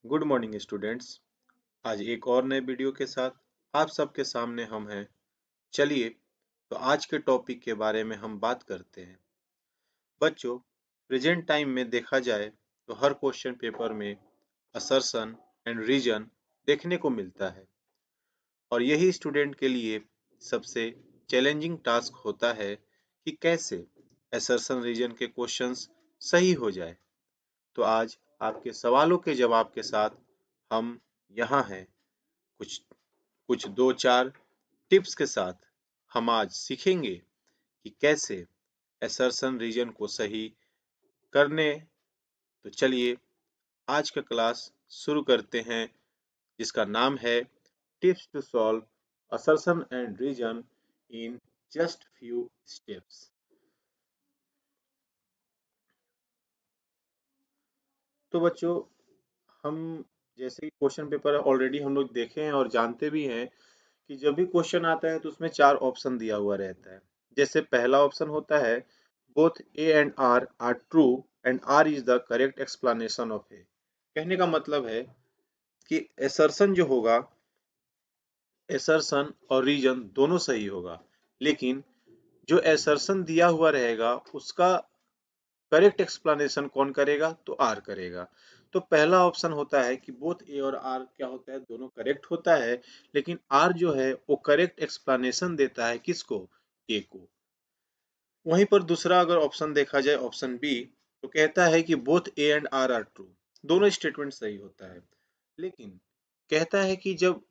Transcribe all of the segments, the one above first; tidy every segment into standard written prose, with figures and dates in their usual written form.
Good morning students. आज एक और नए वीडियो के साथ आप सबके सामने हम हैं। चलिए तो आज के टॉपिक के बारे में हम बात करते हैं। बच्चों, प्रेजेंट टाइम में देखा जाए तो हर क्वेश्चन पेपर में असर्शन एंड रीजन देखने को मिलता है और यही स्टूडेंट के लिए सबसे चैलेंजिंग टास्क होता है कि कैसे असर्शन रीजन के क्वेश्चंस सही हो जाए। तो आज आपके सवालों के जवाब के साथ हम यहाँ हैं। कुछ कुछ दो चार टिप्स के साथ हम आज सीखेंगे कि कैसे असर्शन रीजन को सही करने। तो चलिए आज का क्लास शुरू करते हैं, जिसका नाम है tips to solve assertion and reason in just few steps. तो बच्चों, हम जैसे कि क्वेश्चन पेपर ऑलरेडी हम लोग देखे हैं और जानते भी हैं कि जब भी क्वेश्चन आता है तो उसमें चार ऑप्शन दिया हुआ रहता है। जैसे पहला ऑप्शन होता है both A and R true and R is the correct explanation of A. कहने का मतलब है कि एसर्शन जो होगा, एसर्शन और रीजन दोनों सही होगा, लेकिन जो एसर्शन दिया हुआ रहेगा उसका करेक्ट एक्सप्लेनेशन कौन करेगा? तो आर करेगा। तो पहला ऑप्शन होता है कि बोथ ए और आर क्या होता है, दोनों करेक्ट होता है, लेकिन आर जो है वो करेक्ट एक्सप्लेनेशन देता है किसको? ए को। वहीं पर दूसरा अगर ऑप्शन देखा जाए, ऑप्शन बी, तो कहता है कि both A and R true, दोनों स्टेटमेंट सही होता है, लेकिन कहता है कि जब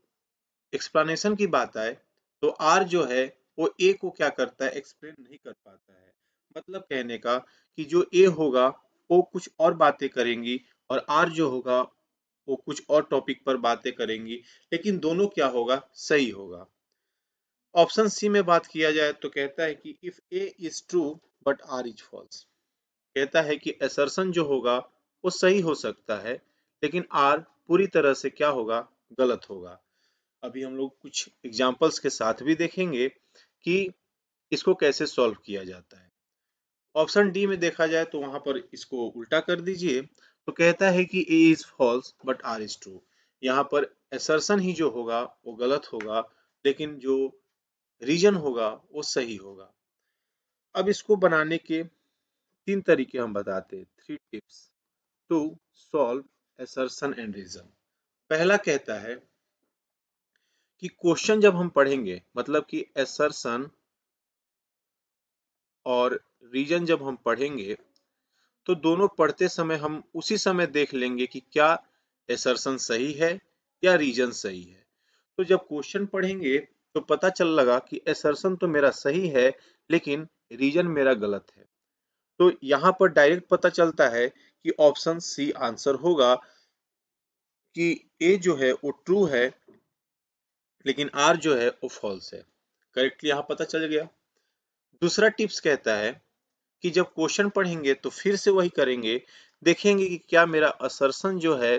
एक्सप्लेनेशन की बात आए तो आर जो है वो ए को क्या करता है, एक्सप्लेन नहीं कर पाता है। मतलब कहने का कि जो ए होगा वो कुछ और बातें करेंगी और आर जो होगा वो कुछ और टॉपिक पर बातें करेंगी, लेकिन दोनों क्या होगा, सही होगा। ऑप्शन सी में बात किया जाए तो कहता है कि if A is true but R is false. कहता है कि असर्शन जो होगा वो सही हो सकता है, लेकिन आर पूरी तरह से क्या होगा, गलत होगा। अभी हम लोग कुछ एग्जांपल्स के साथ भी देखेंगे कि इसको कैसे सॉल्व किया जाता है। ऑप्शन डी में देखा जाए तो वहां पर इसको उल्टा कर दीजिए, तो कहता है कि A is false but R is true. यहाँ पर असर्शन ही जो होगा वो गलत होगा, लेकिन जो रीजन होगा वो सही होगा। अब इसको बनाने के तीन तरीके हम बताते हैं, three tips to solve assertion and reason. पहला कहता है कि क्वेश्चन जब हम पढ़ेंगे, मतलब कि असर्शन और रीजन जब हम पढ़ेंगे तो दोनों पढ़ते समय हम उसी समय देख लेंगे कि क्या असर्शन सही है या रीजन सही है। तो जब क्वेश्चन पढ़ेंगे तो पता चल लगा कि असर्शन तो मेरा सही है, लेकिन रीजन मेरा गलत है। तो यहाँ पर डायरेक्ट पता चलता है कि ऑप्शन सी आंसर होगा, कि ए जो है वो ट्रू है लेकिन आर जो है वो फॉल्स है। करेक्टली यहाँ पता चल गया। दूसरा टिप्स कहता है कि जब क्वेश्चन पढ़ेंगे तो फिर से वही करेंगे, देखेंगे कि क्या मेरा असर्शन जो है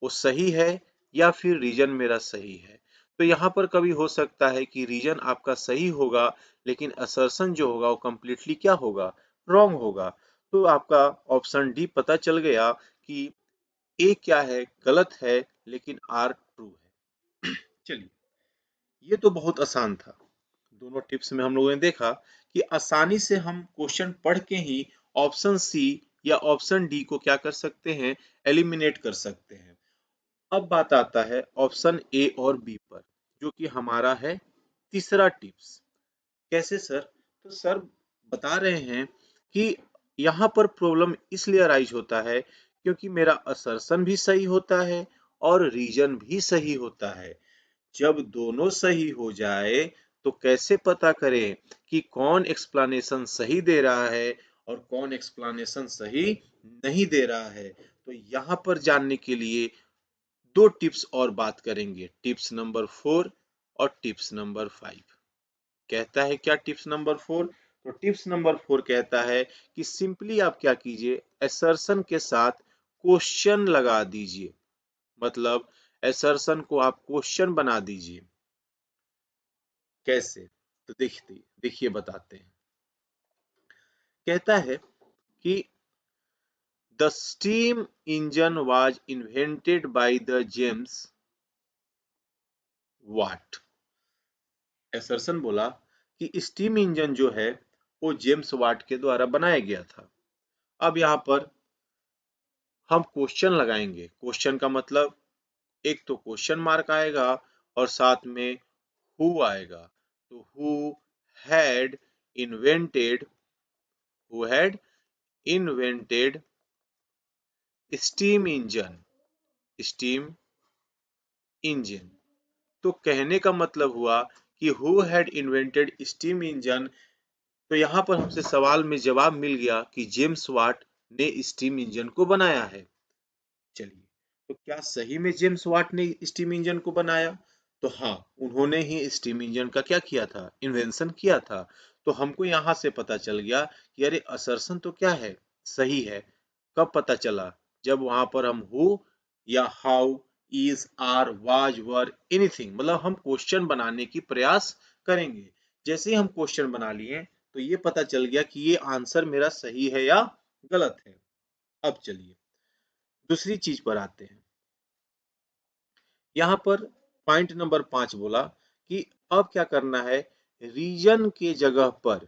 वो सही है या फिर रीजन मेरा सही है। तो यहाँ पर कभी हो सकता है कि रीजन आपका सही होगा, लेकिन असर्शन जो होगा वो कम्प्लीटली क्या होगा, रॉन्ग होगा। तो आपका ऑप्शन डी पता चल गया कि ए क्या है, गलत है, लेकिन आर ट्रू है। चलिए, ये तो बहुत आसान था। दोनों टिप्स में हम लोगों ने देखा कि आसानी से हम क्वेश्चन पढ़ के ही ऑप्शन सी या ऑप्शन डी को क्या कर सकते हैं, एलिमिनेट कर सकते हैं। अब बात आता है ऑप्शन ए और बी पर, जो कि हमारा है तीसरा टिप्स। कैसे सर? तो सर बता रहे हैं कि यहाँ पर प्रॉब्लम इसलिए अराइज होता है क्योंकि मेरा असर्शन भी सही होता है और रीजन भी सही होता है। जब दोनों सही हो जाए तो कैसे पता करें कि कौन एक्सप्लेनेशन सही दे रहा है और कौन एक्सप्लेनेशन सही नहीं दे रहा है। तो यहाँ पर जानने के लिए दो टिप्स और बात करेंगे, टिप्स नंबर 4 और टिप्स नंबर 5। कहता है क्या टिप्स नंबर 4? तो टिप्स नंबर 4 कहता है कि सिंपली आप क्या कीजिए, असर्शन के साथ क्वेश्चन लगा दीजिए। मतलब असर्शन को आप क्वेश्चन बना दीजिए। कैसे? तो देखिए देखिए बताते हैं। कहता है कि the steam engine was invented by the James Watt. Assertion बोला कि स्टीम इंजन जो है वो जेम्स वाट के द्वारा बनाया गया था। अब यहाँ पर हम क्वेश्चन लगाएंगे। क्वेश्चन का मतलब एक तो क्वेश्चन मार्क आएगा और साथ में हु आएगा। तो who had invented, who had invented steam engine, steam engine. तो कहने का मतलब हुआ कि who had invented steam engine. तो यहाँ पर हमसे सवाल में जवाब मिल गया कि जेम्स वाट ने स्टीम इंजन को बनाया है। चलिए, तो क्या सही में जेम्स वाट ने स्टीम इंजन को बनाया? तो हाँ, उन्होंने ही स्टीम इंजन का क्या किया था, इन्वेंशन किया था। तो हमको यहाँ से पता चल गया कि अरे असर्शन तो क्या है, सही है। कब पता चला? जब वहां पर हम हु या how, is, are, was, were, anything, मतलब हम क्वेश्चन बनाने की प्रयास करेंगे। जैसे ही हम क्वेश्चन बना लिए तो ये पता चल गया कि ये आंसर मेरा सही है या गलत है। अब चलिए दूसरी चीज पर आते हैं। यहाँ पर पॉइंट नंबर 5 बोला कि अब क्या करना है, रीजन के जगह पर,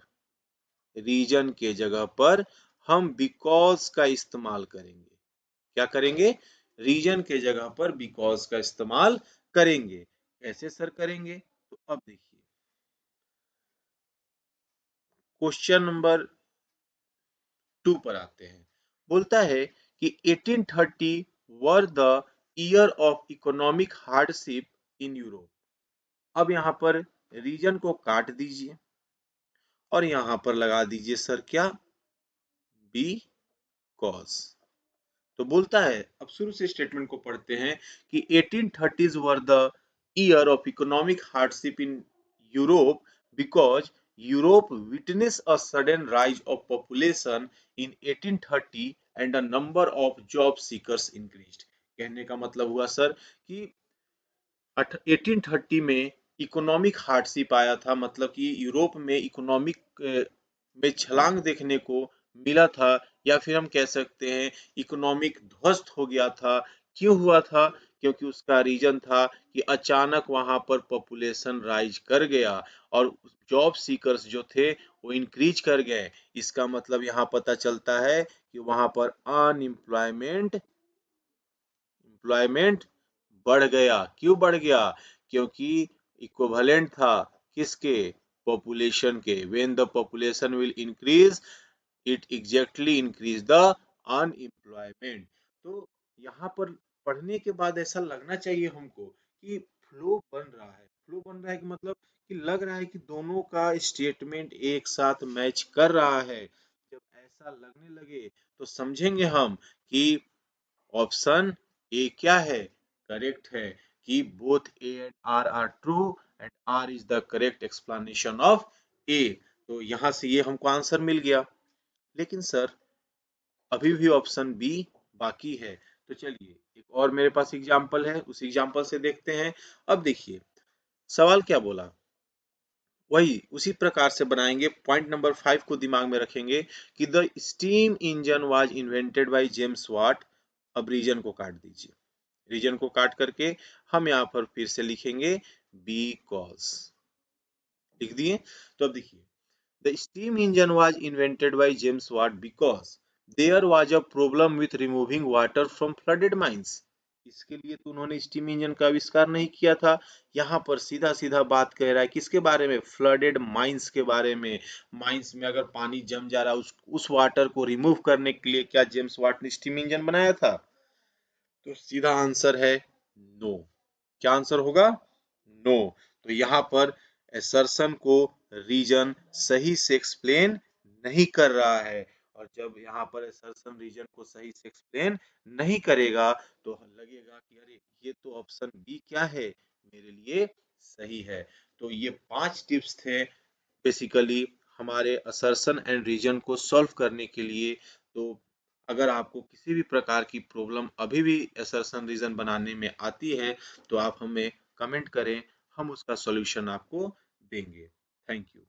रीजन के जगह पर हम बिकॉज का इस्तेमाल करेंगे। क्या करेंगे? रीजन के जगह पर बिकॉज का इस्तेमाल करेंगे। कैसे सर करेंगे? तो अब देखिए क्वेश्चन नंबर 2 पर आते हैं। बोलता है कि 1830 were the year of economic hardship in Europe. अब यहाँ पर रीजन को काट दीजिए और यहाँ पर लगा दीजिए सर क्या, बी कॉज। तो बोलता है, अब शुरू से स्टेटमेंट को पढ़ते हैं कि 1830s were the year of economic hardship in Europe because Europe witness a sudden rise of population in 1830 and the number of job seekers increased. कहने का मतलब हुआ सर कि 1830 में इकोनॉमिक हार्डशिप आया था, मतलब कि यूरोप में इकोनॉमिक में छलांग देखने को मिला था, या फिर हम कह सकते हैं इकोनॉमिक ध्वस्त हो गया था। क्यों हुआ था? क्योंकि उसका रीजन था कि अचानक वहां पर पॉपुलेशन राइज कर गया और जॉब सीकर्स जो थे वो इंक्रीज कर गए। इसका मतलब यहाँ पता चलता है कि वहां पर अनएम्प्लॉयमेंट, एम्प्लॉयमेंट बढ़ गया। क्यों बढ़ गया? क्योंकि इक्विवेलेंट था किसके? पॉपुलेशन के। When the population will increase it exactly increase the unemployment. तो यहाँ पर पढ़ने के बाद ऐसा लगना चाहिए हमको कि फ्लो बन रहा है। फ्लो बन रहा है कि मतलब कि लग रहा है कि दोनों का स्टेटमेंट एक साथ मैच कर रहा है। जब ऐसा लगने लगे तो समझेंगे हम कि ऑप्शन ए क्या है, करेक्ट है, कि both A and R true and R is the correct explanation of A. तो यहां से ये हमको आंसर मिल गया। लेकिन सर अभी भी ऑप्शन बी बाकी है। तो चलिए एक और मेरे पास एग्जांपल है, उस एग्जांपल से देखते हैं। अब देखिए सवाल क्या बोला, वही उसी प्रकार से बनाएंगे। पॉइंट नंबर 5 को दिमाग में रखेंगे कि the steam engine was invented by James Watt. अब रीजन को काट दीजिए, रीजन को काट करके हम यहाँ पर फिर से लिखेंगे बिकॉज। लिख दिए। तो अब देखिए the steam engine was invented by James Watt because there was a problem with removing water from flooded mines. इसके लिए तो उन्होंने स्टीम इंजन का आविष्कार नहीं किया था। यहाँ पर सीधा सीधा बात कह रहा है किसके बारे में? फ्लडेड माइंस के बारे में। माइंस में अगर पानी जम जा रहा है उस वाटर को रिमूव करने के लिए क्या जेम्स वाट ने स्टीम इंजन बनाया था? तो सीधा आंसर है नो। क्या आंसर होगा? नो। तो यहाँ पर असर्शन को रीजन सही से एक्सप्लेन नहीं कर रहा है। और जब यहाँ पर असर्शन रीजन को सही से एक्सप्लेन नहीं करेगा तो लगेगा कि अरे ये तो ऑप्शन बी क्या है, मेरे लिए सही है। तो ये 5 टिप्स थे बेसिकली हमारे असर्शन एंड रीजन को सॉल्व करने के लिए। तो अगर आपको किसी भी प्रकार की प्रॉब्लम अभी भी असर्शन रीजन बनाने में आती है तो आप हमें कमेंट करें, हम उसका सॉल्यूशन आपको देंगे। Thank you.